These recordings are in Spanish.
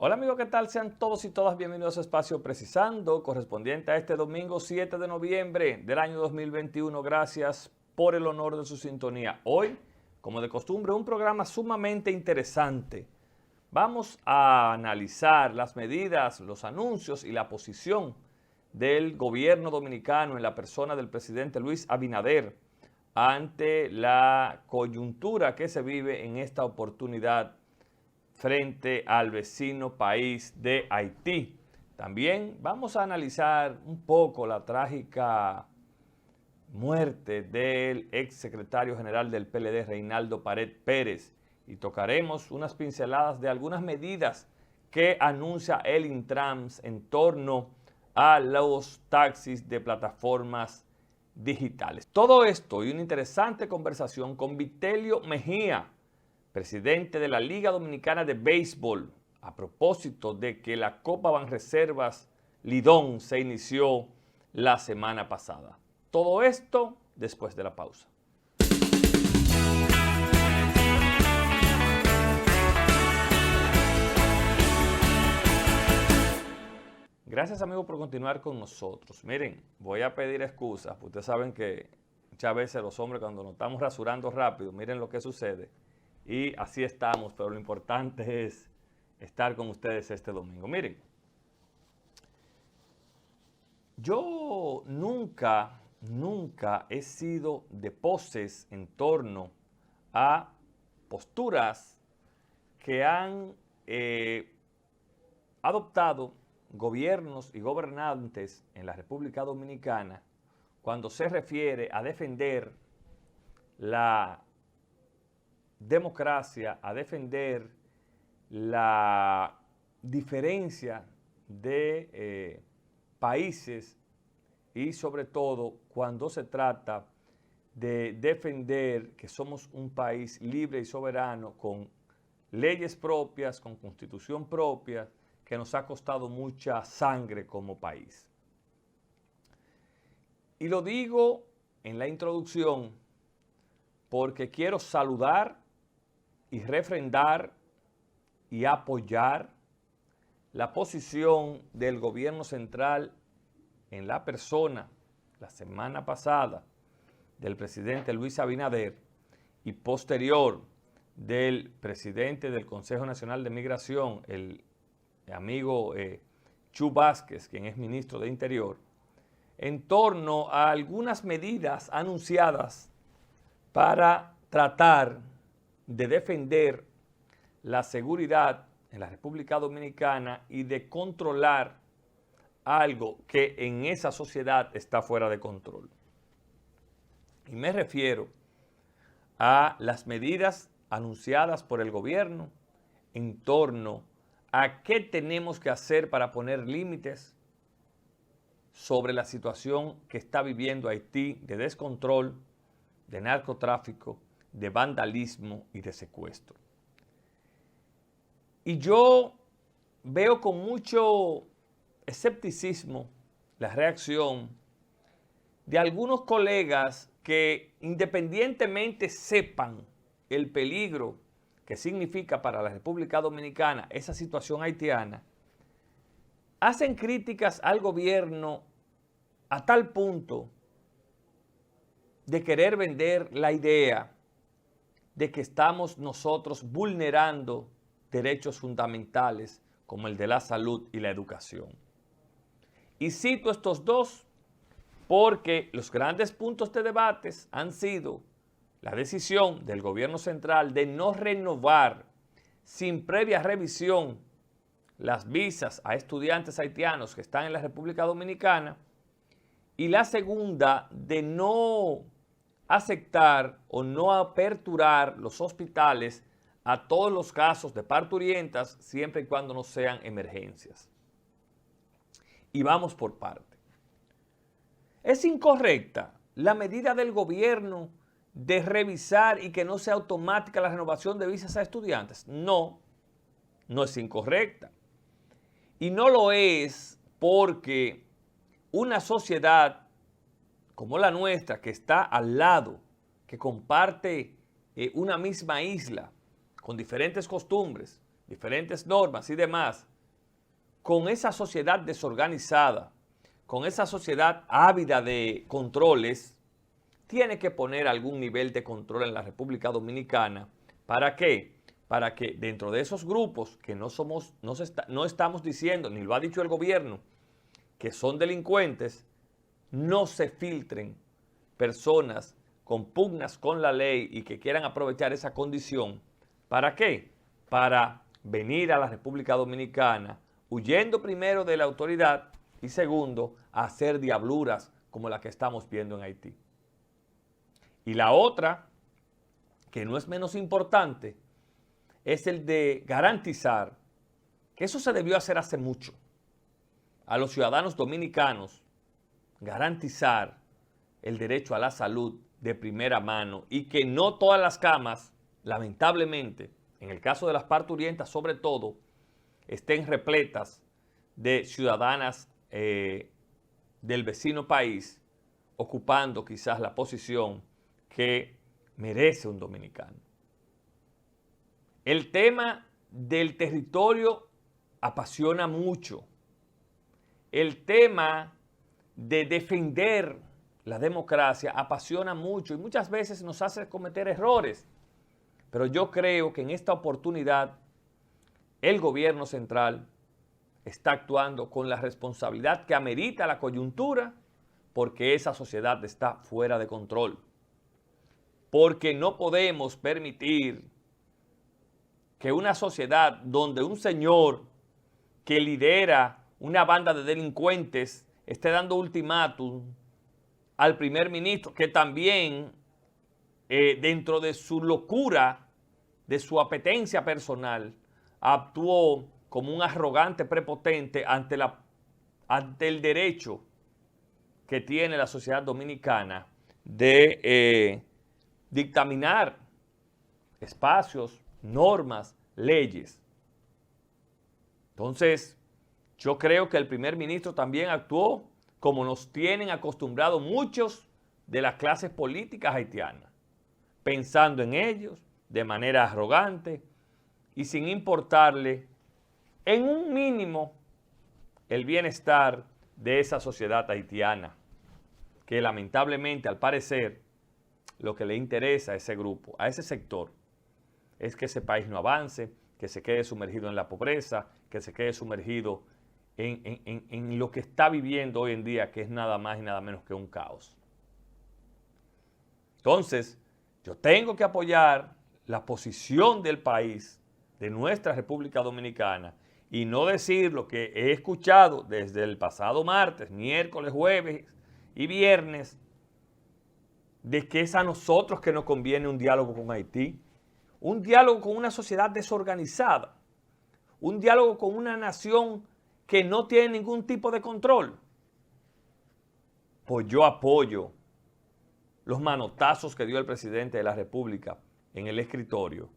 Hola amigos, ¿qué tal? Sean todos y todas bienvenidos a Espacio Precisando, correspondiente a este domingo 7 de noviembre del año 2021. Gracias por el honor de su sintonía. Hoy, como de costumbre, un programa sumamente interesante. Vamos a analizar las medidas, los anuncios y la posición del gobierno dominicano en la persona del presidente Luis Abinader ante la coyuntura que se vive en esta oportunidad frente al vecino país de Haití. También vamos a analizar un poco la trágica muerte del ex secretario general del PLD, Reinaldo Pared Pérez, y tocaremos unas pinceladas de algunas medidas que anuncia el Intrams en torno a los taxis de plataformas digitales. Todo esto y una interesante conversación con Vitelio Mejía, presidente de la Liga Dominicana de Béisbol, a propósito de que la Copa Banreservas Lidón se inició la semana pasada. Todo esto después de la pausa. Gracias amigos por continuar con nosotros. Miren, voy a pedir excusas, porque ustedes saben que muchas veces los hombres cuando nos estamos rasurando rápido, miren lo que sucede. Y así estamos, pero lo importante es estar con ustedes este domingo. Miren, yo nunca he sido de poses en torno a posturas que han adoptado gobiernos y gobernantes en la República Dominicana cuando se refiere a defender la democracia, a defender la diferencia de países y sobre todo cuando se trata de defender que somos un país libre y soberano con leyes propias, con constitución propia, que nos ha costado mucha sangre como país. Y lo digo en la introducción porque quiero saludar y refrendar y apoyar la posición del gobierno central en la persona, la semana pasada, del presidente Luis Abinader y posterior del presidente del Consejo Nacional de Migración, el amigo Chu Vázquez, quien es ministro de Interior, en torno a algunas medidas anunciadas para tratar de defender la seguridad en la República Dominicana y de controlar algo que en esa sociedad está fuera de control. Y me refiero a las medidas anunciadas por el gobierno en torno a qué tenemos que hacer para poner límites sobre la situación que está viviendo Haití de descontrol, de narcotráfico, de vandalismo y de secuestro. Y yo veo con mucho escepticismo la reacción de algunos colegas que independientemente sepan el peligro que significa para la República Dominicana esa situación haitiana, hacen críticas al gobierno a tal punto de querer vender la idea de que estamos nosotros vulnerando derechos fundamentales como el de la salud y la educación. Y cito estos dos porque los grandes puntos de debates han sido la decisión del gobierno central de no renovar sin previa revisión las visas a estudiantes haitianos que están en la República Dominicana y la segunda de no aceptar o no aperturar los hospitales a todos los casos de parturientas siempre y cuando no sean emergencias. Y vamos por parte. ¿Es incorrecta la medida del gobierno de revisar y que no sea automática la renovación de visas a estudiantes? No, no es incorrecta. Y no lo es porque una sociedad como la nuestra, que está al lado, que comparte una misma isla, con diferentes costumbres, diferentes normas y demás, con esa sociedad desorganizada, con esa sociedad ávida de controles, tiene que poner algún nivel de control en la República Dominicana. ¿Para qué? Para que dentro de esos grupos que no estamos diciendo, ni lo ha dicho el gobierno, que son delincuentes, no se filtren personas con pugnas con la ley y que quieran aprovechar esa condición. ¿Para qué? Para venir a la República Dominicana huyendo primero de la autoridad y segundo, a hacer diabluras como la que estamos viendo en Haití. Y la otra, que no es menos importante, es el de garantizar, que eso se debió hacer hace mucho, a los ciudadanos dominicanos, garantizar el derecho a la salud de primera mano y que no todas las camas, lamentablemente, en el caso de las parturientas sobre todo, estén repletas de ciudadanas del vecino país ocupando quizás la posición que merece un dominicano. El tema del territorio apasiona mucho. El tema de defender la democracia apasiona mucho y muchas veces nos hace cometer errores. Pero yo creo que en esta oportunidad el gobierno central está actuando con la responsabilidad que amerita la coyuntura porque esa sociedad está fuera de control. Porque no podemos permitir que una sociedad donde un señor que lidera una banda de delincuentes esté dando ultimátum al primer ministro, que también dentro de su locura, de su apetencia personal, actuó como un arrogante prepotente ante el derecho que tiene la sociedad dominicana de dictaminar espacios, normas, leyes. Entonces, yo creo que el primer ministro también actuó como nos tienen acostumbrados muchos de las clases políticas haitianas, pensando en ellos de manera arrogante y sin importarle en un mínimo el bienestar de esa sociedad haitiana, que lamentablemente, al parecer, lo que le interesa a ese grupo, a ese sector, es que ese país no avance, que se quede sumergido en la pobreza, que se quede sumergido en lo que está viviendo hoy en día, que es nada más y nada menos que un caos. Entonces, yo tengo que apoyar la posición del país, de nuestra República Dominicana, y no decir lo que he escuchado desde el pasado martes, miércoles, jueves y viernes, de que es a nosotros que nos conviene un diálogo con Haití, un diálogo con una sociedad desorganizada, un diálogo con una nación que no tiene ningún tipo de control. Pues yo apoyo los manotazos que dio el presidente de la República en el escritorio,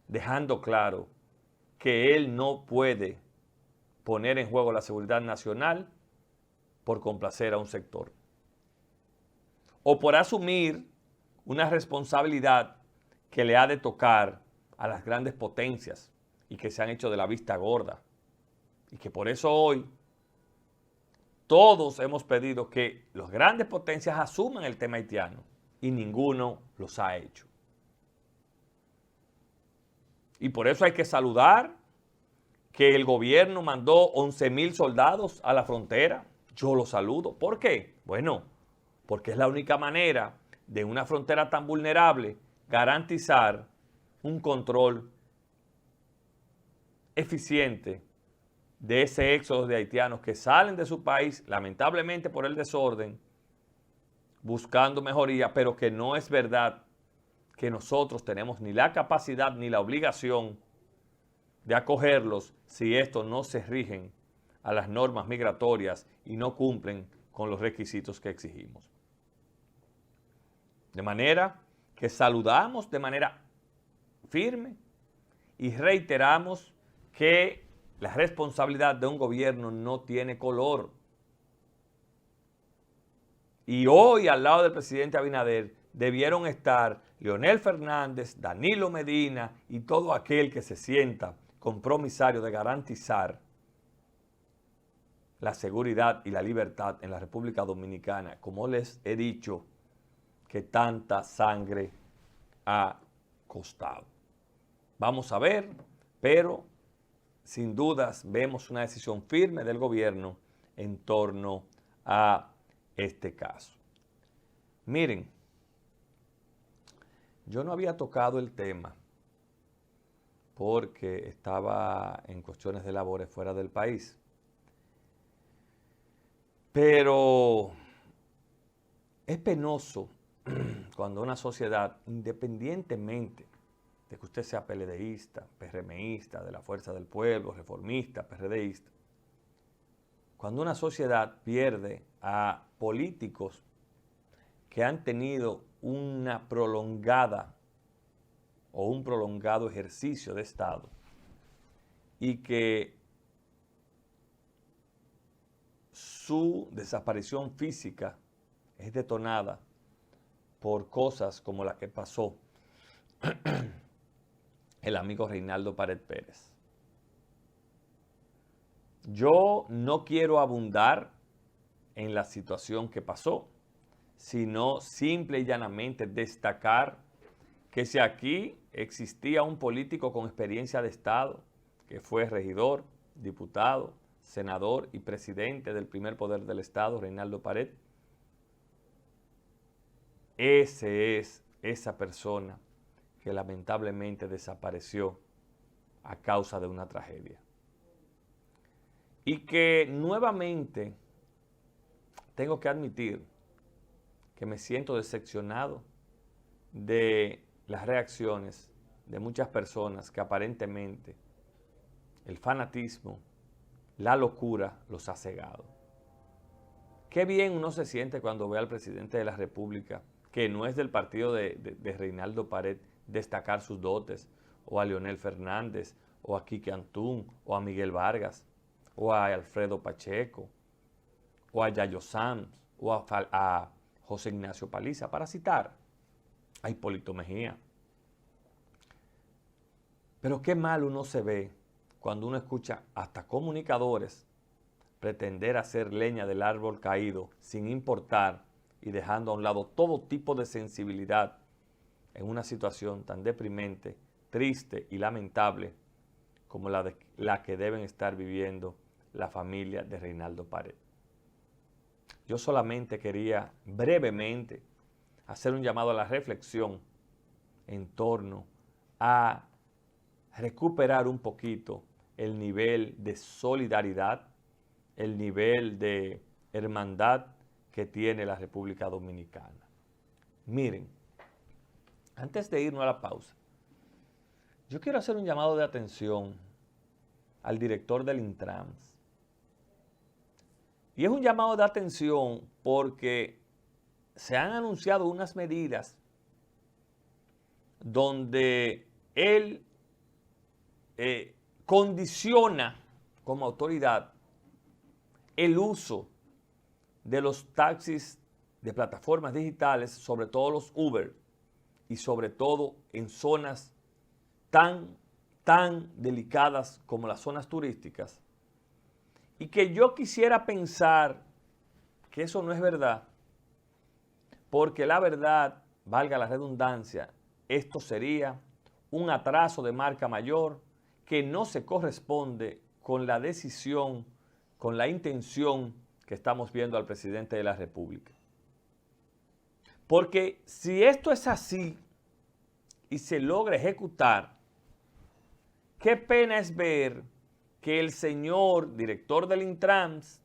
dejando claro que él no puede poner en juego la seguridad nacional por complacer a un sector o por asumir una responsabilidad que le ha de tocar a las grandes potencias y que se han hecho de la vista gorda. Y que por eso hoy todos hemos pedido que las grandes potencias asuman el tema haitiano y ninguno los ha hecho. Y por eso hay que saludar que el gobierno mandó 11,000 soldados a la frontera. Yo lo saludo. ¿Por qué? Bueno, porque es la única manera de una frontera tan vulnerable garantizar un control eficiente de ese éxodo de haitianos que salen de su país, lamentablemente por el desorden, buscando mejoría, pero que no es verdad que nosotros tenemos ni la capacidad ni la obligación de acogerlos si estos no se rigen a las normas migratorias y no cumplen con los requisitos que exigimos. De manera que saludamos de manera firme y reiteramos que la responsabilidad de un gobierno no tiene color. Y hoy, al lado del presidente Abinader, debieron estar Leonel Fernández, Danilo Medina y todo aquel que se sienta compromisario de garantizar la seguridad y la libertad en la República Dominicana, como les he dicho, que tanta sangre ha costado. Vamos a ver, pero sin dudas vemos una decisión firme del gobierno en torno a este caso. Miren, yo no había tocado el tema porque estaba en cuestiones de labores fuera del país. Pero es penoso cuando una sociedad, independientemente de que usted sea PLDista, PRMista, de la Fuerza del Pueblo, reformista, PRDista, cuando una sociedad pierde a políticos que han tenido una prolongada o un prolongado ejercicio de Estado y que su desaparición física es detonada por cosas como la que pasó el amigo Reinaldo Pared Pérez. Yo no quiero abundar en la situación que pasó, sino simple y llanamente destacar que si aquí existía un político con experiencia de Estado, que fue regidor, diputado, senador y presidente del primer poder del Estado, Reinaldo Pared, ese es esa persona que lamentablemente desapareció a causa de una tragedia. Y que nuevamente tengo que admitir que me siento decepcionado de las reacciones de muchas personas que aparentemente el fanatismo, la locura los ha cegado. Qué bien uno se siente cuando ve al presidente de la República, que no es del partido de Reinaldo Pared, destacar sus dotes, o a Leonel Fernández, o a Quique Antún, o a Miguel Vargas, o a Alfredo Pacheco, o a Yayo Sanz, o a José Ignacio Paliza, para citar a Hipólito Mejía. Pero qué mal uno se ve cuando uno escucha hasta comunicadores pretender hacer leña del árbol caído sin importar y dejando a un lado todo tipo de sensibilidad en una situación tan deprimente, triste y lamentable como la que deben estar viviendo la familia de Reinaldo Pared. Yo solamente quería brevemente hacer un llamado a la reflexión en torno a recuperar un poquito el nivel de solidaridad, el nivel de hermandad que tiene la República Dominicana. Miren, antes de irnos a la pausa, yo quiero hacer un llamado de atención al director del Intrams. Y es un llamado de atención porque se han anunciado unas medidas donde él condiciona como autoridad el uso de los taxis de plataformas digitales, sobre todo los Uber, y sobre todo en zonas tan delicadas como las zonas turísticas, y que yo quisiera pensar que eso no es verdad, porque la verdad, valga la redundancia, esto sería un atraso de marca mayor que no se corresponde con la decisión, con la intención que estamos viendo al presidente de la República. Porque si esto es así y se logra ejecutar, qué pena es ver que el señor director del Intrams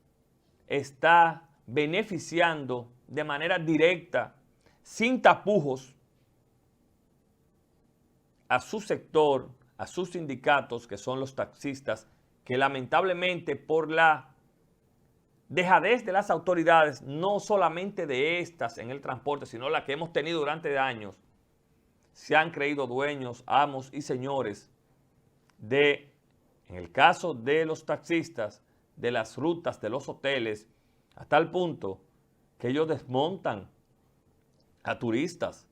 está beneficiando de manera directa, sin tapujos, a su sector, a sus sindicatos, que son los taxistas, que lamentablemente por la dejadez de las autoridades, no solamente de estas en el transporte, sino la que hemos tenido durante años, se han creído dueños, amos y señores de, en el caso de los taxistas, de las rutas, de los hoteles, hasta el punto que ellos desmontan a turistas.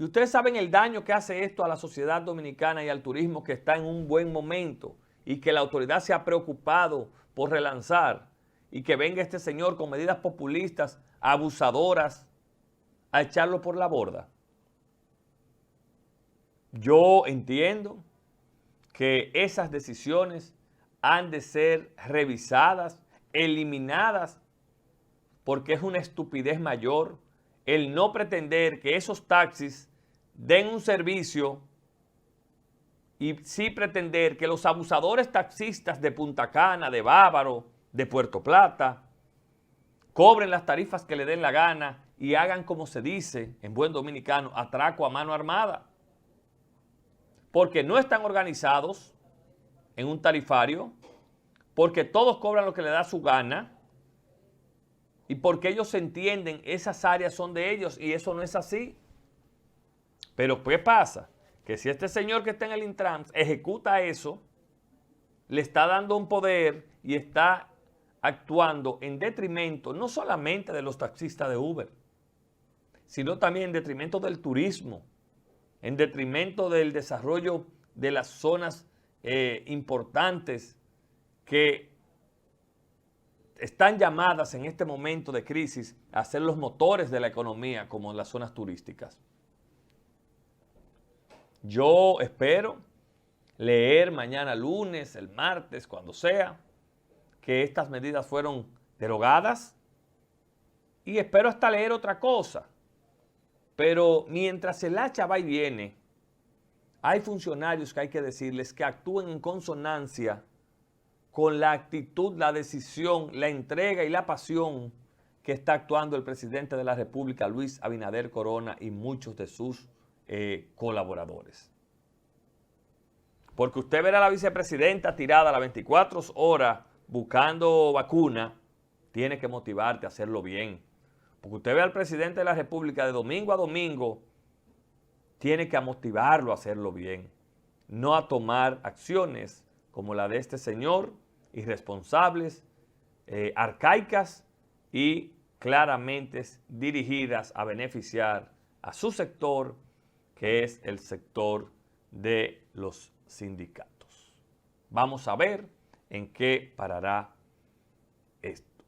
Y ustedes saben el daño que hace esto a la sociedad dominicana y al turismo, que está en un buen momento y que la autoridad se ha preocupado por relanzar. y que venga este señor con medidas populistas, abusadoras, a echarlo por la borda. Yo entiendo que esas decisiones han de ser revisadas, eliminadas, porque es una estupidez mayor el no pretender que esos taxis den un servicio y sí pretender que los abusadores taxistas de Punta Cana, de Bávaro, de Puerto Plata, cobren las tarifas que le den la gana y hagan, como se dice en buen dominicano, atraco a mano armada. Porque no están organizados en un tarifario, porque todos cobran lo que le da su gana y porque ellos entienden esas áreas son de ellos y eso no es así. Pero ¿qué pasa? Que si este señor que está en el Intrams ejecuta eso, le está dando un poder y está actuando en detrimento no solamente de los taxistas de Uber, sino también en detrimento del turismo, en detrimento del desarrollo de las zonas importantes que están llamadas en este momento de crisis a ser los motores de la economía, como las zonas turísticas. Yo espero leer mañana lunes, el martes, cuando sea, que estas medidas fueron derogadas y espero hasta leer otra cosa. Pero mientras el hacha va y viene, hay funcionarios que hay que decirles que actúen en consonancia con la actitud, la decisión, la entrega y la pasión que está actuando el presidente de la República, Luis Abinader Corona, y muchos de sus colaboradores. Porque usted verá a la vicepresidenta tirada a las 24 horas buscando vacuna, tiene que motivarte a hacerlo bien. Porque usted ve al presidente de la República de domingo a domingo, tiene que motivarlo a hacerlo bien, no a tomar acciones como la de este señor, irresponsables, arcaicas y claramente dirigidas a beneficiar a su sector, que es el sector de los sindicatos. Vamos a ver en qué parará esto.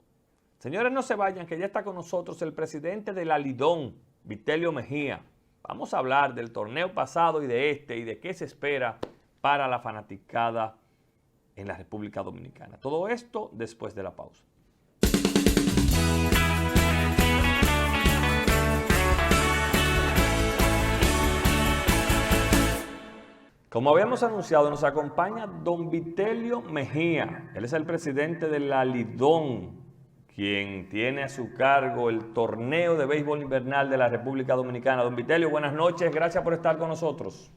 Señores, no se vayan, que ya está con nosotros el presidente de la Lidón, Vitelio Mejía. Vamos a hablar del torneo pasado y de este y de qué se espera para la fanaticada en la República Dominicana. Todo esto después de la pausa. Como habíamos anunciado, nos acompaña don Vitelio Mejía. Él es el presidente de la Lidón, quien tiene a su cargo el torneo de béisbol invernal de la República Dominicana. Don Vitelio, buenas noches, gracias por estar con nosotros.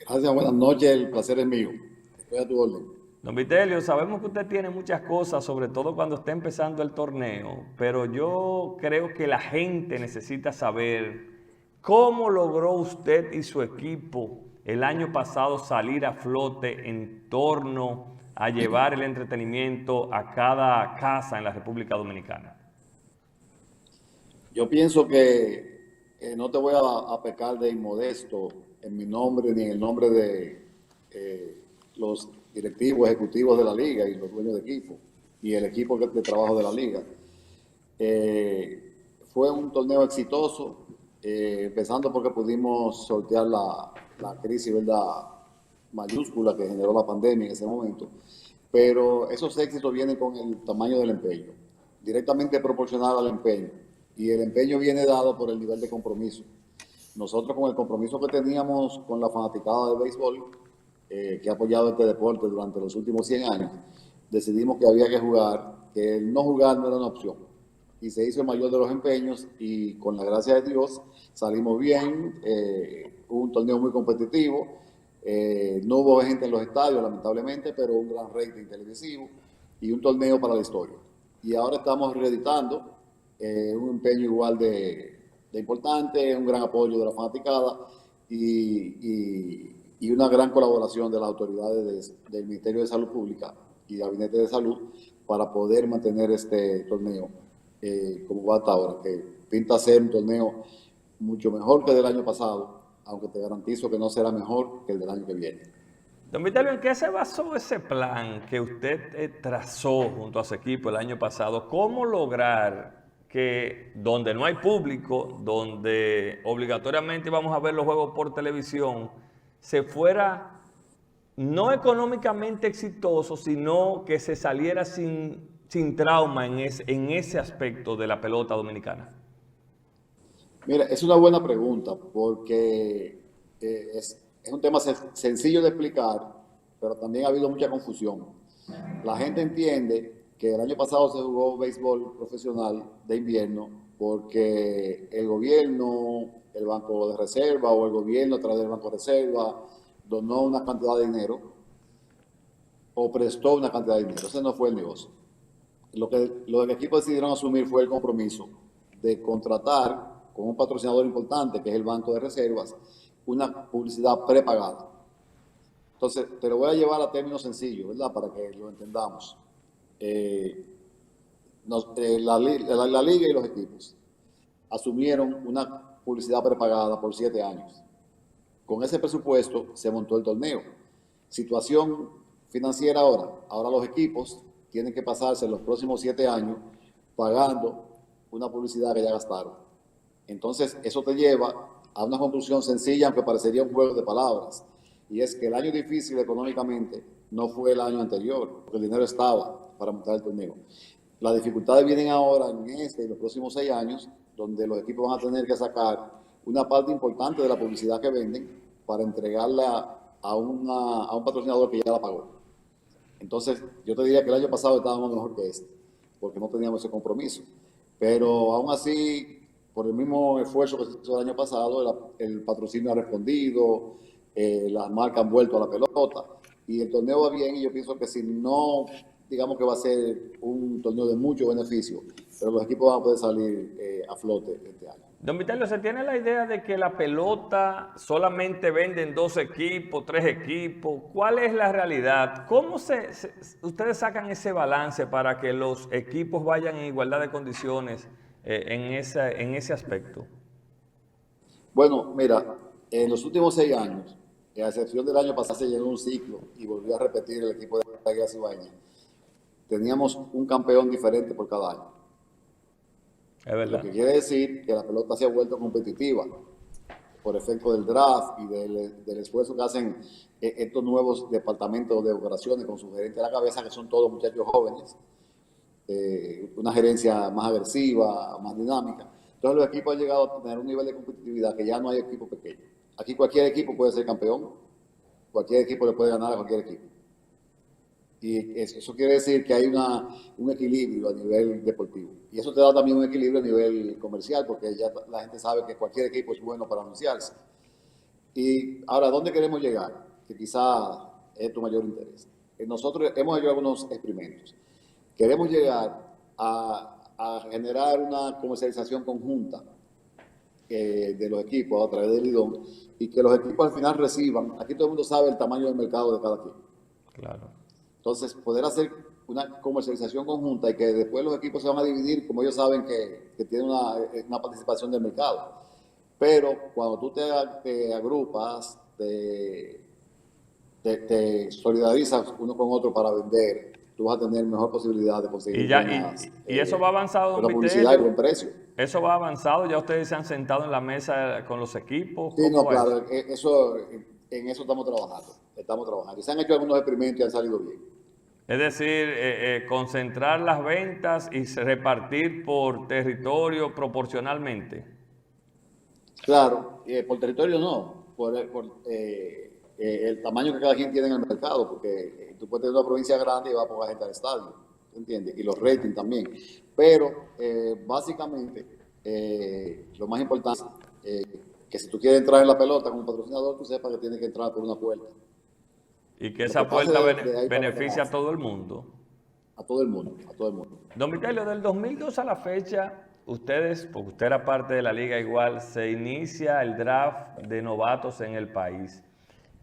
Gracias, buenas noches, el placer es mío. Estoy a tu orden. Don Vitelio, sabemos que usted tiene muchas cosas, sobre todo cuando está empezando el torneo, pero yo creo que la gente necesita saber cómo logró usted y su equipo el año pasado salir a flote en torno a llevar el entretenimiento a cada casa en la República Dominicana. Yo pienso que no te voy a pecar de inmodesto en mi nombre ni en el nombre de los directivos ejecutivos de la liga y los dueños de equipo y el equipo de trabajo de la liga. Fue un torneo exitoso, empezando porque pudimos sortear la crisis, ¿verdad?, mayúscula que generó la pandemia en ese momento, pero esos éxitos vienen con el tamaño del empeño, directamente proporcional al empeño, y el empeño viene dado por el nivel de compromiso. Nosotros, con el compromiso que teníamos con la fanaticada de béisbol, que ha apoyado este deporte durante los últimos 100 años, decidimos que había que jugar, que el no jugar no era una opción, y se hizo el mayor de los empeños, y con la gracia de Dios salimos bien. Hubo un torneo muy competitivo, no hubo gente en los estadios lamentablemente, pero un gran rating televisivo y un torneo para la historia. Y ahora estamos reeditando un empeño igual de importante, un gran apoyo de la fanaticada y una gran colaboración de las autoridades del Ministerio de Salud Pública y Gabinete de Salud para poder mantener este torneo como va hasta ahora, que pinta ser un torneo mucho mejor que del año pasado, aunque te garantizo que no será mejor que el del año que viene. Don Vitelio, ¿en qué se basó ese plan que usted trazó junto a su equipo el año pasado? ¿Cómo lograr que donde no hay público, donde obligatoriamente vamos a ver los juegos por televisión, se fuera no económicamente exitoso, sino que se saliera sin trauma en ese aspecto de la pelota dominicana? Mira, es una buena pregunta porque es un tema sencillo de explicar, pero también ha habido mucha confusión. La gente entiende que el año pasado se jugó béisbol profesional de invierno porque el gobierno, el Banco de Reserva o el gobierno a través del Banco de Reserva donó una cantidad de dinero o prestó una cantidad de dinero. Ese no fue el negocio. Lo que los equipos decidieron asumir fue el compromiso de contratar con un patrocinador importante, que es el Banco de Reservas, una publicidad prepagada. Entonces, te lo voy a llevar a términos sencillos, ¿verdad? Para que lo entendamos. La liga y los equipos asumieron una publicidad prepagada por 7 años. Con ese presupuesto se montó el torneo. Situación financiera ahora los equipos tienen que pasarse los próximos 7 años pagando una publicidad que ya gastaron. Entonces, eso te lleva a una conclusión sencilla, aunque parecería un juego de palabras, y es que el año difícil económicamente no fue el año anterior, porque el dinero estaba para montar el torneo. Las dificultades vienen ahora en este y los próximos 6 años, donde los equipos van a tener que sacar una parte importante de la publicidad que venden para entregarla a un patrocinador que ya la pagó. Entonces, yo te diría que el año pasado estábamos mejor que este, porque no teníamos ese compromiso. Pero aún así, por el mismo esfuerzo que se hizo el año pasado, el patrocinio ha respondido, las marcas han vuelto a la pelota y el torneo va bien y yo pienso que si no, digamos que va a ser un torneo de mucho beneficio, pero los equipos van a poder salir a flote este año. Don Vitelio, ¿se tiene la idea de que la pelota solamente venden 2 equipos, 3 equipos? ¿Cuál es la realidad? ¿Cómo ustedes sacan ese balance para que los equipos vayan en igualdad de condiciones en ese aspecto? Bueno, mira, en los últimos 6 años, a excepción del año pasado, se llenó un ciclo y volvió a repetir el equipo de la Águila Cibaeña. Teníamos un campeón diferente por cada año. Es verdad. Lo que quiere decir que la pelota se ha vuelto competitiva por efecto del draft y del esfuerzo que hacen estos nuevos departamentos de operaciones con su gerente a la cabeza, que son todos muchachos jóvenes, una gerencia más agresiva, más dinámica. Entonces los equipos han llegado a tener un nivel de competitividad que ya no hay equipo pequeño. Aquí cualquier equipo puede ser campeón, cualquier equipo le puede ganar a cualquier equipo. Y eso quiere decir que hay un equilibrio a nivel deportivo. Y eso te da también un equilibrio a nivel comercial, porque ya la gente sabe que cualquier equipo es bueno para anunciarse. Y ahora, ¿dónde queremos llegar? Que quizá es tu mayor interés. Nosotros hemos hecho algunos experimentos. Queremos llegar a generar una comercialización conjunta de los equipos a través del Lidón y que los equipos al final reciban, aquí todo el mundo sabe el tamaño del mercado de cada quien. Claro. Entonces, poder hacer una comercialización conjunta y que después los equipos se van a dividir, como ellos saben que tienen una participación del mercado. Pero cuando tú te agrupas, te solidarizas uno con otro para vender, tú vas a tener mejor posibilidad de conseguir y eso va avanzado, don publicidad y Vitelio. buen precio. Eso va avanzado, ya ustedes se han sentado en la mesa con los equipos. Sí, no, ¿Cómo es? claro, en eso estamos trabajando. Y se han hecho algunos experimentos y han salido bien. Es decir, concentrar las ventas y repartir por territorio proporcionalmente. Claro, por territorio no, por el tamaño que cada quien tiene en el mercado, porque tú puedes tener una provincia grande y va a poner gente al estadio, ¿entiendes? Y los ratings también. Pero básicamente, lo más importante es que si tú quieres entrar en la pelota como patrocinador, tú sepas que tienes que entrar por una puerta. Y que esa puerta beneficia a todo el mundo. A todo el mundo, a todo el mundo. Don Vitelio, del 2002 a la fecha, ustedes, porque usted era parte de la liga igual, se inicia el draft de novatos en el país.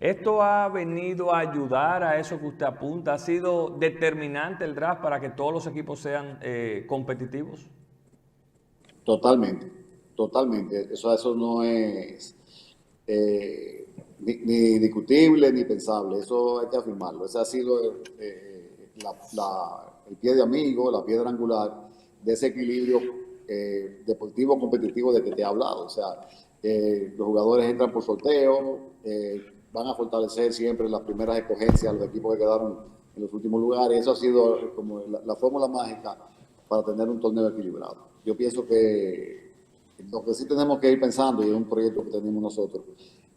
¿Esto ha venido a ayudar a eso que usted apunta? ¿Ha sido determinante el draft para que todos los equipos sean competitivos? Totalmente, totalmente. Eso no es... ni discutible ni pensable, eso hay que afirmarlo. Ese ha sido el pie de amigo, la piedra angular de ese equilibrio deportivo competitivo de que te he hablado. O sea, los jugadores entran por sorteo, van a fortalecer siempre las primeras escogencias los equipos que quedaron en los últimos lugares. Eso ha sido como la fórmula mágica para tener un torneo equilibrado. Yo pienso que lo que sí tenemos que ir pensando, y es un proyecto que tenemos nosotros,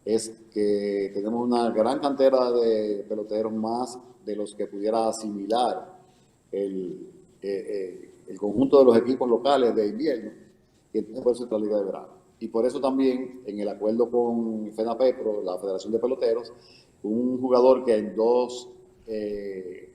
es que tenemos una gran cantera de peloteros más de los que pudiera asimilar el conjunto de los equipos locales de invierno, y entonces por eso es la Liga de Verano. Y por eso también, en el acuerdo con FENAPEPRO, la Federación de Peloteros, un jugador que en 2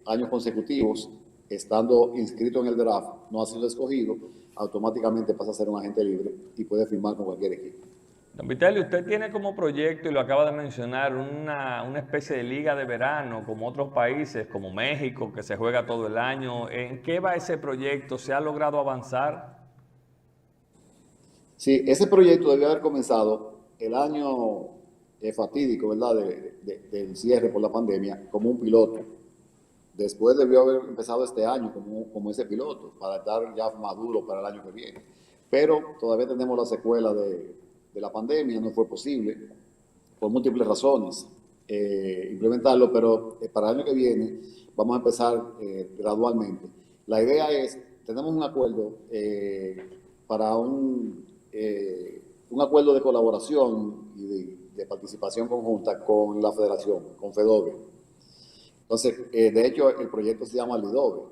años consecutivos, estando inscrito en el draft, no ha sido escogido, automáticamente pasa a ser un agente libre y puede firmar con cualquier equipo. Don Vitelio, usted tiene como proyecto, y lo acaba de mencionar, una especie de liga de verano, como otros países, como México, que se juega todo el año. ¿En qué va ese proyecto? ¿Se ha logrado avanzar? Sí, ese proyecto debió haber comenzado el año fatídico, ¿verdad?, del cierre por la pandemia, como un piloto. Después debió haber empezado este año como ese piloto, para estar ya maduro para el año que viene. Pero todavía tenemos la secuela de la pandemia, no fue posible, por múltiples razones, implementarlo, pero para el año que viene vamos a empezar gradualmente. La idea es, tenemos un acuerdo para un acuerdo de colaboración y de participación conjunta con la federación, con FEDOBE. Entonces, de hecho, el proyecto se llama LIDOBE,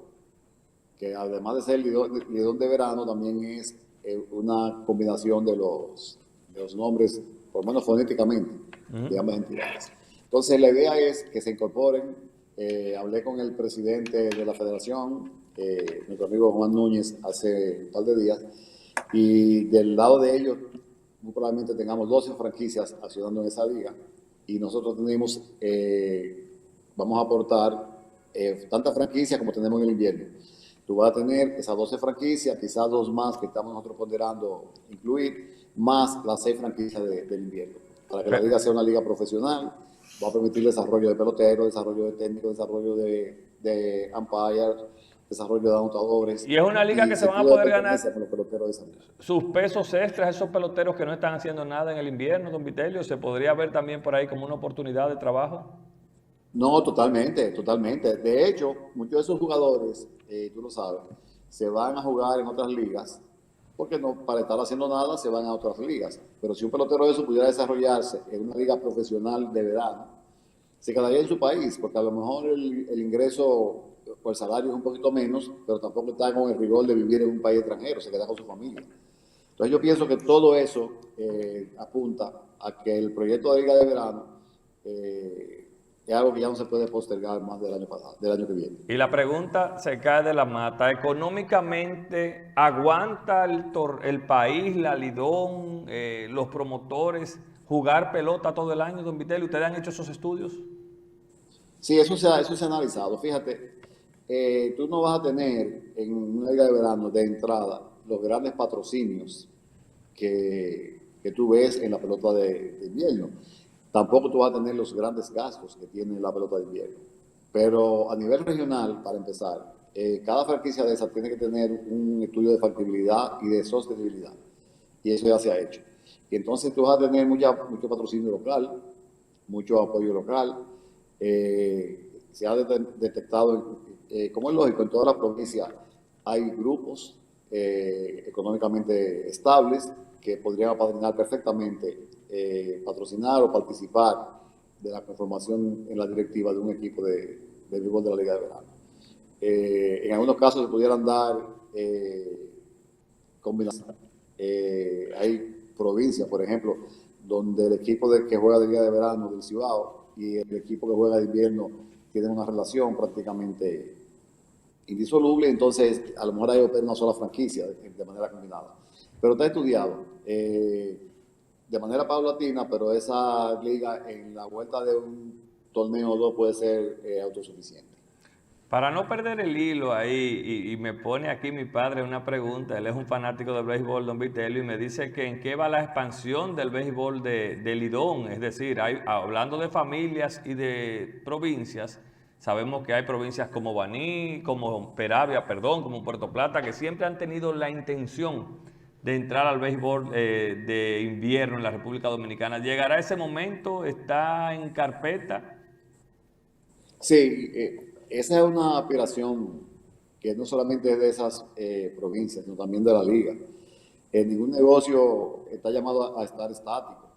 que además de ser Lidón de verano, también es una combinación de los nombres, por lo menos fonéticamente, de ambas entidades. Entonces, la idea es que se incorporen. Hablé con el presidente de la federación, nuestro amigo Juan Núñez, hace un par de días, y del lado de ellos, muy probablemente tengamos 12 franquicias accionando en esa liga, y nosotros vamos a aportar tantas franquicias como tenemos en el invierno. Tú vas a tener esas 12 franquicias, quizás 2 más que estamos nosotros ponderando incluir, más las 6 franquicias del invierno, para que la liga sea una liga profesional. Va a permitir desarrollo de peloteros, desarrollo de técnicos, desarrollo de umpires, desarrollo de anotadores. Y es una liga que se van a sentido de poder pertenencia ganar con los peloteros de esa liga. sus pesos extras, esos peloteros que no están haciendo nada en el invierno, don Vitelio. ¿Se podría ver también por ahí como una oportunidad de trabajo? No, totalmente, totalmente. De hecho, muchos de esos jugadores, tú lo sabes, se van a jugar en otras ligas, porque no, para estar haciendo nada se van a otras ligas. Pero si un pelotero de eso pudiera desarrollarse en una liga profesional de verano, se quedaría en su país, porque a lo mejor el ingreso por el salario es un poquito menos, pero tampoco está con el rigor de vivir en un país extranjero, se queda con su familia. Entonces yo pienso que todo eso apunta a que el proyecto de liga de verano es algo que ya no se puede postergar más del año pasado, del año que viene. Y la pregunta se cae de la mata. ¿Económicamente aguanta el país, la Lidón, los promotores, jugar pelota todo el año, don Vitelio? ¿Ustedes han hecho esos estudios? Sí, eso se ha analizado. Fíjate, tú no vas a tener en una liga de verano de entrada los grandes patrocinios que tú ves en la pelota de invierno. Tampoco tú vas a tener los grandes gastos que tiene la pelota de invierno. Pero a nivel regional, para empezar, cada franquicia de esas tiene que tener un estudio de factibilidad y de sostenibilidad. Y eso ya se ha hecho. Y entonces tú vas a tener mucho patrocinio local, mucho apoyo local. Se ha detectado, como es lógico, en todas las provincias hay grupos económicamente estables que podrían apadrinar perfectamente, patrocinar o participar de la conformación en la directiva de un equipo de béisbol de la Liga de Verano. En algunos casos se pudieran dar combinaciones. Hay provincias, por ejemplo, donde el equipo que juega de Liga de Verano del Cibao y el equipo que juega de invierno tienen una relación prácticamente indisoluble, entonces a lo mejor hay una sola franquicia de manera combinada. Pero está estudiado de manera paulatina, pero esa liga en la vuelta de un torneo o dos puede ser autosuficiente. Para no perder el hilo ahí, y me pone aquí mi padre una pregunta, él es un fanático del béisbol, don Vitelio, y me dice que en qué va la expansión del béisbol de Lidón, es decir, hablando de familias y de provincias, sabemos que hay provincias como Baní, como Peravia, perdón, como Puerto Plata, que siempre han tenido la intención de entrar al béisbol de invierno en la República Dominicana. ¿Llegará ese momento? ¿Está en carpeta? Sí, esa es una aspiración que no solamente es de esas provincias, sino también de la liga. Ningún negocio está llamado a estar estático,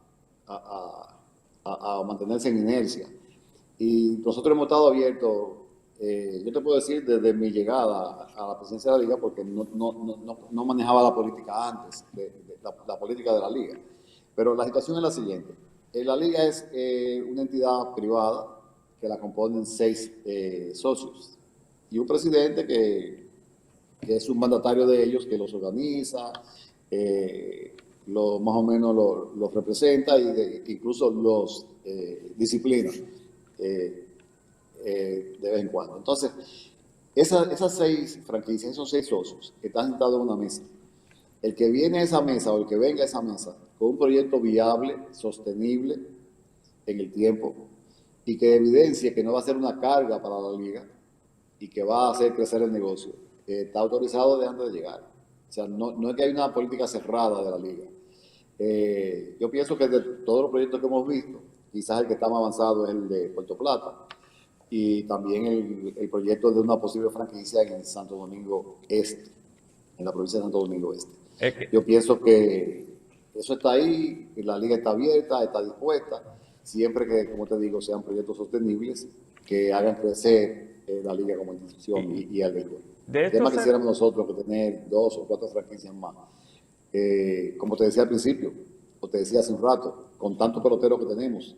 a mantenerse en inercia. Y nosotros hemos estado abiertos, yo te puedo decir, desde mi llegada a la presidencia de la liga, porque no manejaba la política antes, la política de la liga. Pero la situación es la siguiente. La liga es una entidad privada que la componen 6 socios y un presidente que es un mandatario de ellos, que los organiza, más o menos los representa y incluso los disciplina de vez en cuando. Entonces, esas 6 franquicias, esos 6 socios, están sentados en una mesa. El que viene a esa mesa o el que venga a esa mesa con un proyecto viable, sostenible en el tiempo y que evidencie que no va a ser una carga para la liga y que va a hacer crecer el negocio, está autorizado de antes de llegar. O sea, no es que hay una política cerrada de la liga. Yo pienso que de todos los proyectos que hemos visto, quizás el que está más avanzado es el de Puerto Plata y también el proyecto de una posible franquicia en Santo Domingo Este, en la provincia de Santo Domingo Este. Es que, Yo pienso que eso está ahí, y la liga está abierta, está dispuesta, siempre que, como te digo, sean proyectos sostenibles que hagan crecer la liga como institución y el béisbol. de ¿Qué esto más se, quisiéramos nosotros que tener 2 o 4 franquicias más? Como te decía al principio, o te decía hace un rato, con tantos peloteros que tenemos.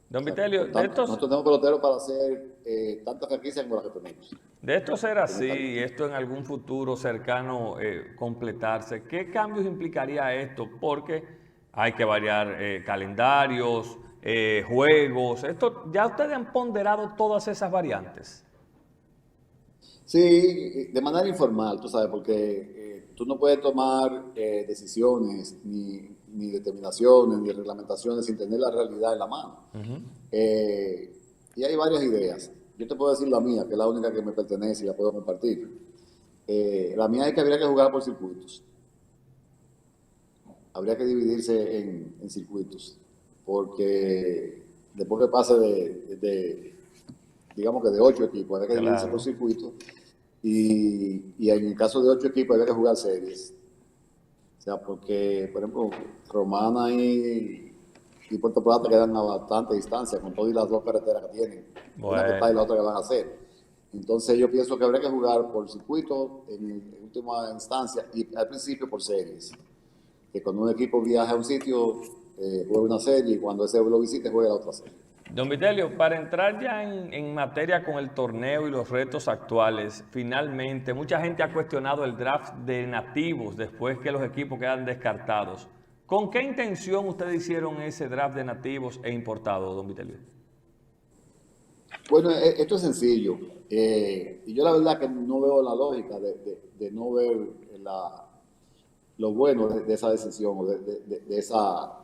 don O sea, Vitelio, nosotros tenemos peloteros para hacer tantas franquicias como las que tenemos. de esto ser así, Tener y talento. esto en algún futuro cercano completarse, ¿qué cambios implicaría esto? Porque hay que variar calendarios, juegos. Esto, ¿ya ustedes han ponderado todas esas variantes? Sí, de manera informal, tú sabes, porque tú no puedes tomar decisiones, ni determinaciones, ni reglamentaciones sin tener la realidad en la mano. Eh, y hay varias ideas. Yo te puedo decir la mía, que es la única que me pertenece y la puedo compartir. La mía es que habría que jugar por circuitos. Habría que dividirse en circuitos, porque después que pase digamos que de 8 equipos, habría que dividirse por Claro. circuitos. Y en el caso de 8 equipos había que jugar series. O sea, porque, por ejemplo, Romana y Puerto Plata quedan a bastante distancia, con todas las 2 carreteras que tienen, una que está y Bueno. la otra que van a hacer. Entonces yo pienso que habría que jugar por circuito en última instancia y al principio por series. Que cuando un equipo viaja a un sitio, juega una serie y cuando ese lo visite, juega la otra serie. Don Vitelio, para entrar ya en materia con el torneo y los retos actuales, finalmente mucha gente ha cuestionado el draft de nativos después que los equipos quedan descartados. ¿Con qué intención ustedes hicieron ese draft de nativos e importados, don Vitelio? Bueno, esto es sencillo. Y yo la verdad que no veo la lógica de no ver lo bueno de esa decisión o de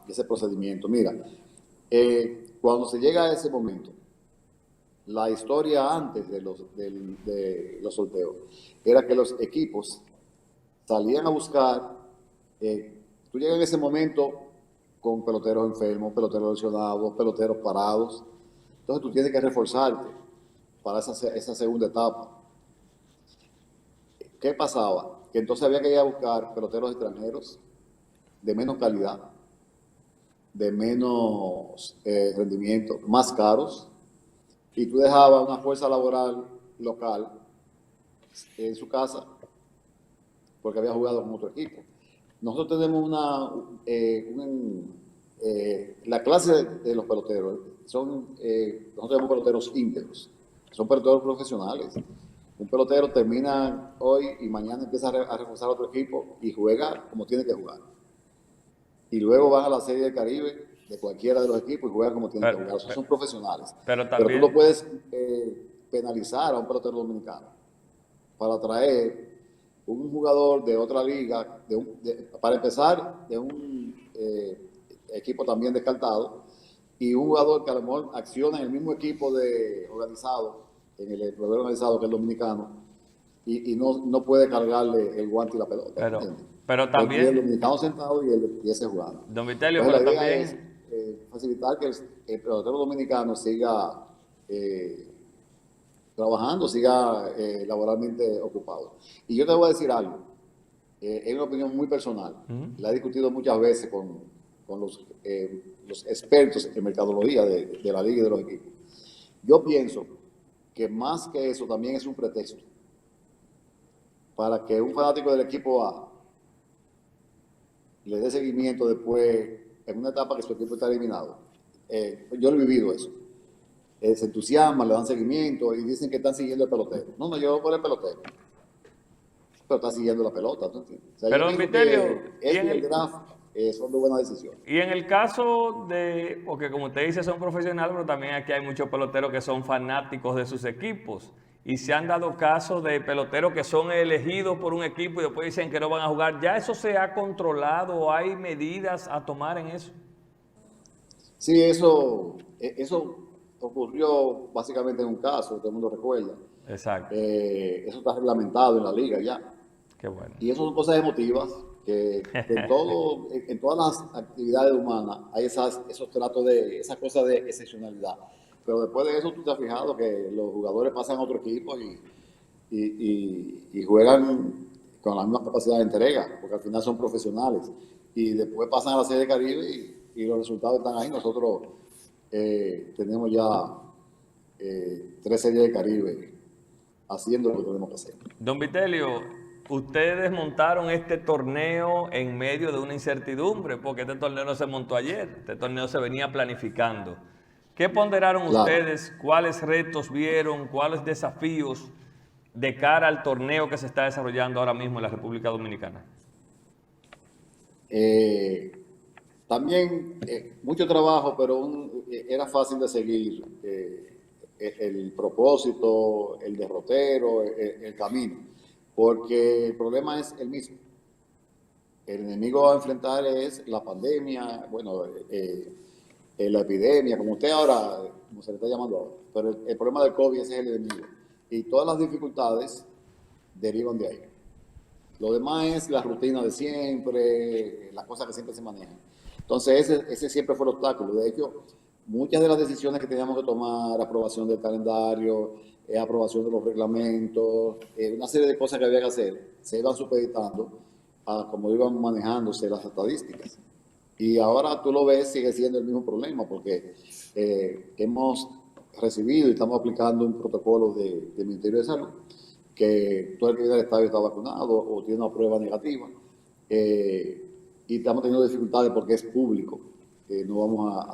ese procedimiento. Mira, cuando se llega a ese momento, la historia antes de los sorteos era que los equipos salían a buscar, tú llegas en ese momento con peloteros enfermos, peloteros lesionados, peloteros parados, entonces tú tienes que reforzarte para esa segunda etapa. ¿Qué pasaba? Que entonces había que ir a buscar peloteros extranjeros de menos calidad, de menos rendimiento, más caros, y tú dejabas una fuerza laboral local en su casa porque había jugado con otro equipo. Nosotros tenemos la clase de los peloteros, nosotros tenemos peloteros íntegros, son peloteros profesionales. Un pelotero termina hoy y mañana empieza a reforzar otro equipo y juega como tiene que jugar. Y luego van a la Serie del Caribe de cualquiera de los equipos y juegan como tienen que Pero, jugar. O sea, pero, son profesionales. pero Pero tú no también, puedes penalizar a un pelotero dominicano para traer un jugador de otra liga, para empezar, de un equipo también descartado, y un jugador que a lo mejor acciona en el mismo equipo organizado, en el jugador organizado que es el dominicano, y no puede cargarle el guante y la pelota. Pero Porque también, el dominicano sentado y ese jugando. don Vitelio, Entonces, pero la idea es también, facilitar que el pelotero dominicano siga trabajando, siga laboralmente ocupado. Y yo te voy a decir algo, es una opinión muy personal, la he discutido muchas veces con los expertos en mercadología de la liga y de los equipos. Yo pienso que más que eso también es un pretexto para que un fanático del equipo A le dé seguimiento después, en una etapa que su equipo está eliminado. Yo lo he vivido eso. Se entusiasman, le dan seguimiento y dicen que están siguiendo el pelotero. No, yo voy por el pelotero. Pero está siguiendo la pelota. ¿No? O sea, pero yo don pienso Vitelio, que esto y el draft son de buenas decisiones. y en el caso de, porque como usted dice son profesionales, pero también aquí hay muchos peloteros que son fanáticos de sus equipos. Y se han dado casos de peloteros que son elegidos por un equipo y después dicen que no van a jugar. ¿Ya eso se ha controlado o hay medidas a tomar en eso? Sí, eso ocurrió básicamente en un caso, todo el mundo recuerda. Exacto. Eso está reglamentado en la liga ya. Qué bueno. Y eso son cosas emotivas que en todas las actividades humanas hay esos tratos esas cosas de excepcionalidad. Pero después de eso tú te has fijado que los jugadores pasan a otro equipo y juegan con la misma capacidad de entrega, porque al final son profesionales. Y después pasan a la Serie Caribe y los resultados están ahí. Nosotros tenemos ya 3 Series de Caribe haciendo lo que tenemos que hacer. Don Vitelio, ustedes montaron este torneo en medio de una incertidumbre, porque este torneo no se montó ayer, este torneo se venía planificando. ¿Qué ponderaron Claro. ustedes? ¿Cuáles retos vieron? ¿Cuáles desafíos de cara al torneo que se está desarrollando ahora mismo en la República Dominicana? También mucho trabajo, pero era fácil de seguir el propósito, el derrotero, el camino, porque el problema es el mismo. El enemigo a enfrentar es la pandemia, bueno, la epidemia, como usted ahora, como se le está llamando ahora, pero el problema del COVID ese es el enemigo. Y todas las dificultades derivan de ahí. Lo demás es la rutina de siempre, las cosas que siempre se manejan. Entonces, ese siempre fue el obstáculo. De hecho, muchas de las decisiones que teníamos que tomar, aprobación del calendario, aprobación de los reglamentos, una serie de cosas que había que hacer, se iban supeditando a cómo iban manejándose las estadísticas. Y ahora tú lo ves, sigue siendo el mismo problema, porque hemos recibido y estamos aplicando un protocolo del Ministerio de Salud, que todo el que viene al estadio está vacunado o tiene una prueba negativa, y estamos teniendo dificultades porque es público. No vamos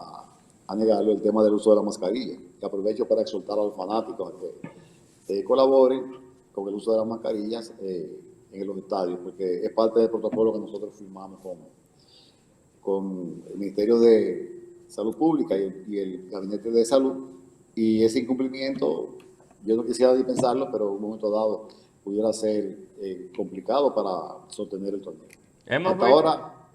a negarlo, el tema del uso de la mascarilla. Y aprovecho para exhortar a los fanáticos a que colaboren con el uso de las mascarillas en los estadios, porque es parte del protocolo que nosotros firmamos con el Ministerio de Salud Pública y el Gabinete de Salud, y ese incumplimiento, yo no quisiera ni pensarlo, pero en un momento dado pudiera ser complicado para sostener el torneo. Hasta ahora,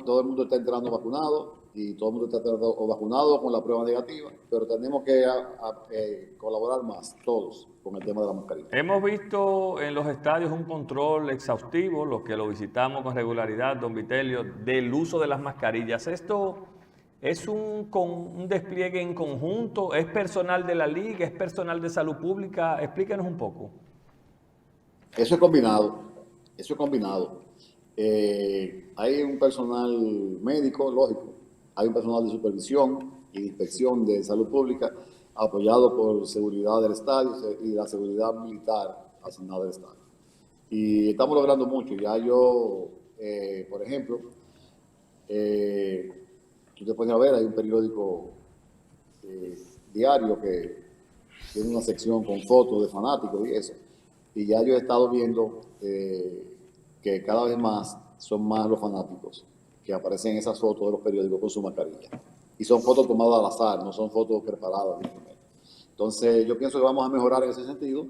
todo el mundo está entrando vacunado y todo el mundo está entrando vacunado con la prueba negativa, pero tenemos que colaborar más, todos, con el tema de la mascarilla. Hemos visto en los estadios un control exhaustivo, los que lo visitamos con regularidad, don Vitelio, del uso de las mascarillas. ¿Esto es un despliegue en conjunto? ¿Es personal de la liga? ¿Es personal de salud pública? Explíquenos un poco. Eso es combinado, eso es combinado. Hay un personal médico, lógico, hay un personal de supervisión y de inspección de salud pública, apoyado por seguridad del estadio y la seguridad militar asignada del estadio. Y estamos logrando mucho. Ya yo, por ejemplo, tú te pones a ver, hay un periódico diario que tiene una sección con fotos de fanáticos y eso. Y ya yo he estado viendo que cada vez más son más los fanáticos que aparecen en esas fotos de los periódicos con su mascarilla. Y son fotos tomadas al azar, no son fotos preparadas. Entonces, yo pienso que vamos a mejorar en ese sentido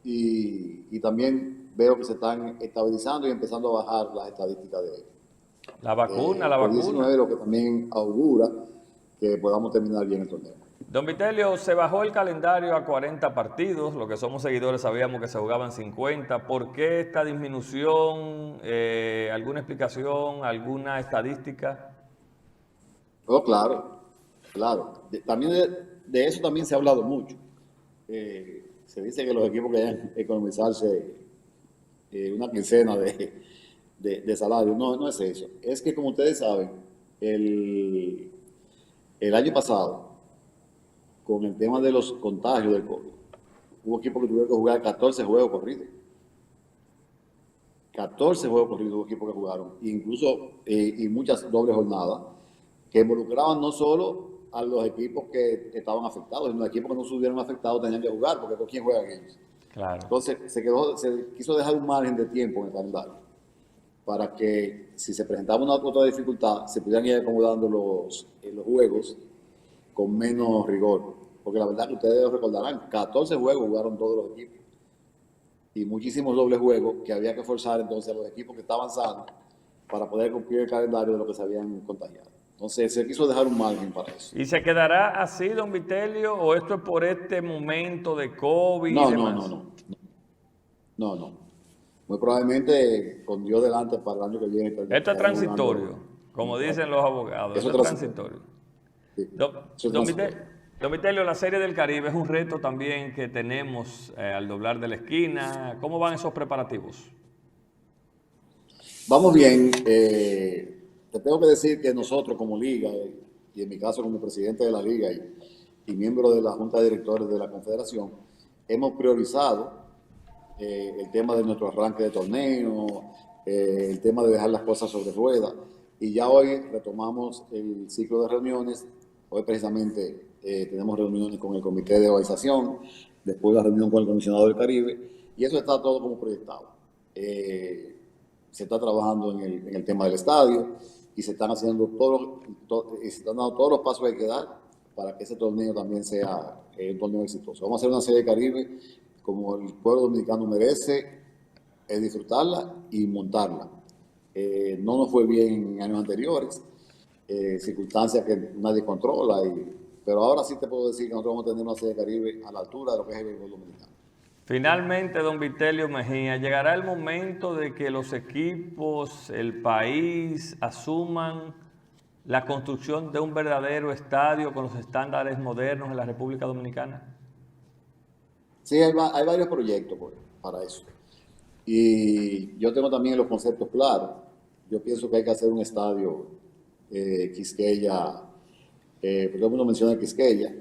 y también veo que se están estabilizando y empezando a bajar las estadísticas La de vacuna. COVID-19, lo que también augura que podamos terminar bien el torneo. Don Vitelio, se bajó el calendario a 40 partidos, lo que somos seguidores sabíamos que se jugaban 50. ¿Por qué esta disminución? ¿Alguna explicación? ¿Alguna estadística? Oh, claro, claro. También de eso también se ha hablado mucho. Se dice que los equipos querían economizarse una quincena de salario. No, no es eso. Es que, como ustedes saben, el, el año pasado, con el tema de los contagios del COVID, hubo equipos que tuvieron que jugar 14 juegos corridos. 14 juegos corridos hubo equipos que jugaron, incluso y muchas dobles jornadas, que involucraban no solo a los equipos que estaban afectados, sino a equipos que no estuvieron afectados tenían que jugar, porque ¿con quién juegan ellos? Claro. Entonces se quiso dejar un margen de tiempo en el calendario para que si se presentaba una otra dificultad, se pudieran ir acomodando los juegos con menos rigor. Porque la verdad que ustedes recordarán, 14 juegos jugaron todos los equipos y muchísimos dobles juegos que había que forzar entonces a los equipos que estaban sanos para poder cumplir el calendario de lo que se habían contagiado. Entonces se quiso dejar un margen para eso. ¿Y se quedará así, don Vitelio, o esto es por este momento de COVID y No, no, no, demás? no, no, no. Muy probablemente con Dios delante para el año que viene. Esto es transitorio, como dicen los abogados, Eso esto es es transitorio. transitorio. Sí, Don, eso es don transitorio. Don Vitelio, la Serie del Caribe es un reto también que tenemos al doblar de la esquina. ¿Cómo van esos preparativos? Vamos bien. Te tengo que decir que nosotros como liga, y en mi caso como presidente de la liga y miembro de la Junta de Directores de la Confederación, hemos priorizado el tema de nuestro arranque de torneo, el tema de dejar las cosas sobre ruedas. Y ya hoy retomamos el ciclo de reuniones. Hoy precisamente tenemos reuniones con el comité de organización, después la reunión con el comisionado del Caribe, y eso está todo como proyectado. Se está trabajando en el tema del estadio y se están haciendo se están dando todos los pasos que hay que dar para que ese torneo también sea un torneo exitoso. Vamos a hacer una serie de Caribe como el pueblo dominicano merece, es disfrutarla y montarla. No nos fue bien en años anteriores, circunstancias que nadie controla, pero ahora sí te puedo decir que nosotros vamos a tener una serie de Caribe a la altura de lo que es el béisbol dominicano. Finalmente, don Vitelio Mejía, llegará el momento de que los equipos, el país, asuman la construcción de un verdadero estadio con los estándares modernos en la República Dominicana. Sí, hay varios proyectos para eso. Y yo tengo también los conceptos claros. Yo pienso que hay que hacer un estadio Quisqueya, porque todo el mundo menciona Quisqueya,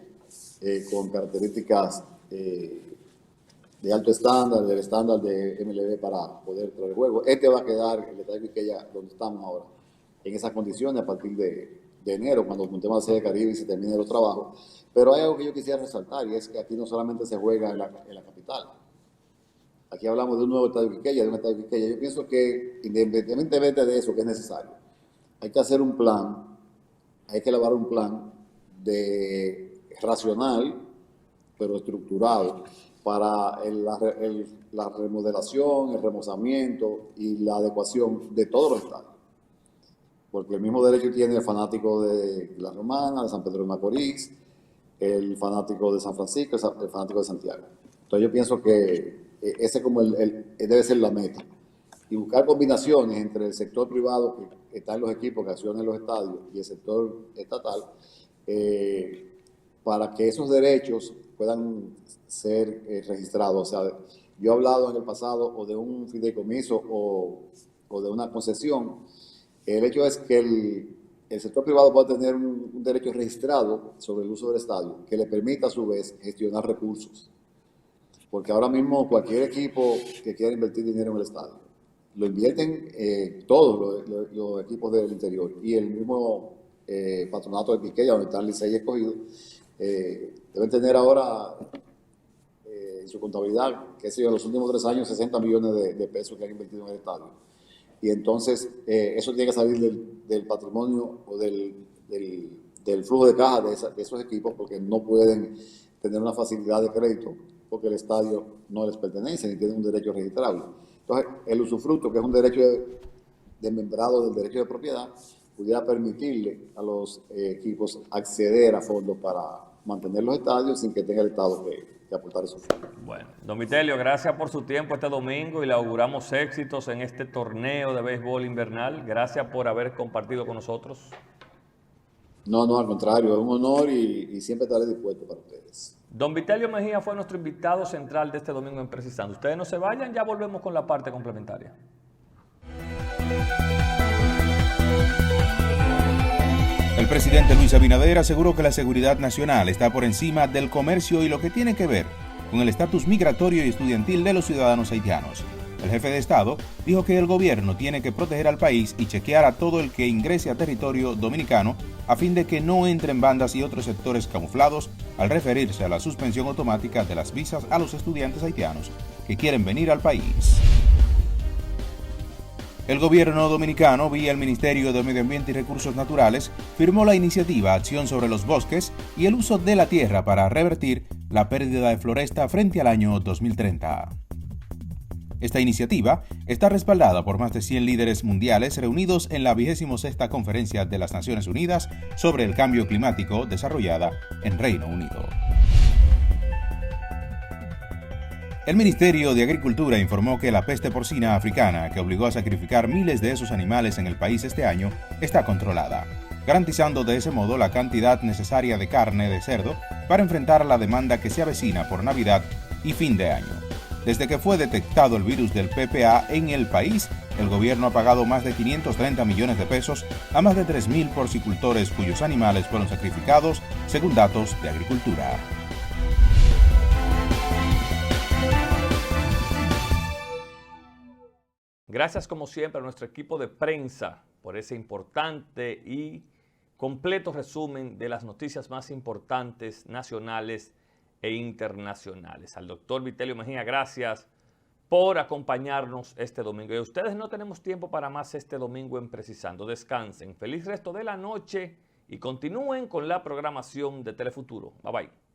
con características de alto estándar, del estándar de MLB para poder traer juego. Este va a quedar, el estadio Quisqueya, donde estamos ahora, en esas condiciones a partir de enero, cuando juntemos la Serie de Caribe y se terminen los trabajos. Pero hay algo que yo quisiera resaltar, y es que aquí no solamente se juega en la capital. Aquí hablamos de un nuevo estadio Quisqueya, de un estadio Quisqueya. Yo pienso que, independientemente de eso, que es necesario, hay que hacer un plan, hay que elaborar un plan racional, pero estructurado, para la remodelación, el remozamiento y la adecuación de todos los estadios. Porque el mismo derecho tiene el fanático de La Romana, de San Pedro de Macorís, el fanático de San Francisco, el fanático de Santiago. Entonces yo pienso que ese como debe ser la meta. Y buscar combinaciones entre el sector privado que está en los equipos, que acciona en los estadios, y el sector estatal, para que esos derechos puedan ser registrados. O sea, yo he hablado en el pasado o de un fideicomiso o de una concesión. El hecho es que el sector privado puede tener un derecho registrado sobre el uso del estadio que le permita a su vez gestionar recursos. Porque ahora mismo cualquier equipo que quiera invertir dinero en el estadio, lo invierten todos los equipos del interior. Y el mismo patronato de Quisqueya, donde está el Licey escogido, deben tener ahora en su contabilidad, que en los últimos 3 años, 60 millones de pesos que han invertido en el estadio. Y entonces eso tiene que salir del patrimonio o del flujo de caja de esos equipos, porque no pueden tener una facilidad de crédito, porque el estadio no les pertenece ni tiene un derecho registrable. Entonces, el usufructo, que es un derecho de membrado del derecho de propiedad, pudiera permitirle a los equipos acceder a fondos para mantener los estadios sin que tenga el Estado que aportar esos fondos. Bueno, don Vitelio, gracias por su tiempo este domingo y le auguramos éxitos en este torneo de béisbol invernal. Gracias por haber compartido con nosotros. No, al contrario, es un honor y siempre estaré dispuesto para ustedes. Don Vitelio Mejía fue nuestro invitado central de este domingo en Precisando. Ustedes no se vayan, ya volvemos con la parte complementaria. El presidente Luis Abinader aseguró que la seguridad nacional está por encima del comercio y lo que tiene que ver con el estatus migratorio y estudiantil de los ciudadanos haitianos. El jefe de Estado dijo que el gobierno tiene que proteger al país y chequear a todo el que ingrese a territorio dominicano a fin de que no entren bandas y otros sectores camuflados al referirse a la suspensión automática de las visas a los estudiantes haitianos que quieren venir al país. El gobierno dominicano, vía el Ministerio de Medio Ambiente y Recursos Naturales, firmó la iniciativa Acción sobre los Bosques y el uso de la tierra para revertir la pérdida de floresta frente al año 2030. Esta iniciativa está respaldada por más de 100 líderes mundiales reunidos en la 26ª Conferencia de las Naciones Unidas sobre el Cambio Climático desarrollada en Reino Unido. El Ministerio de Agricultura informó que la peste porcina africana, que obligó a sacrificar miles de esos animales en el país este año, está controlada, garantizando de ese modo la cantidad necesaria de carne de cerdo para enfrentar la demanda que se avecina por Navidad y fin de año. Desde que fue detectado el virus del PPA en el país, el gobierno ha pagado más de 530 millones de pesos a más de 3.000 porcicultores cuyos animales fueron sacrificados, según datos de Agricultura. Gracias como siempre a nuestro equipo de prensa por ese importante y completo resumen de las noticias más importantes nacionales e internacionales. Al doctor Vitelio Mejía, gracias por acompañarnos este domingo. Y a ustedes no tenemos tiempo para más este domingo en Precisando. Descansen. Feliz resto de la noche y continúen con la programación de Telefuturo. Bye bye.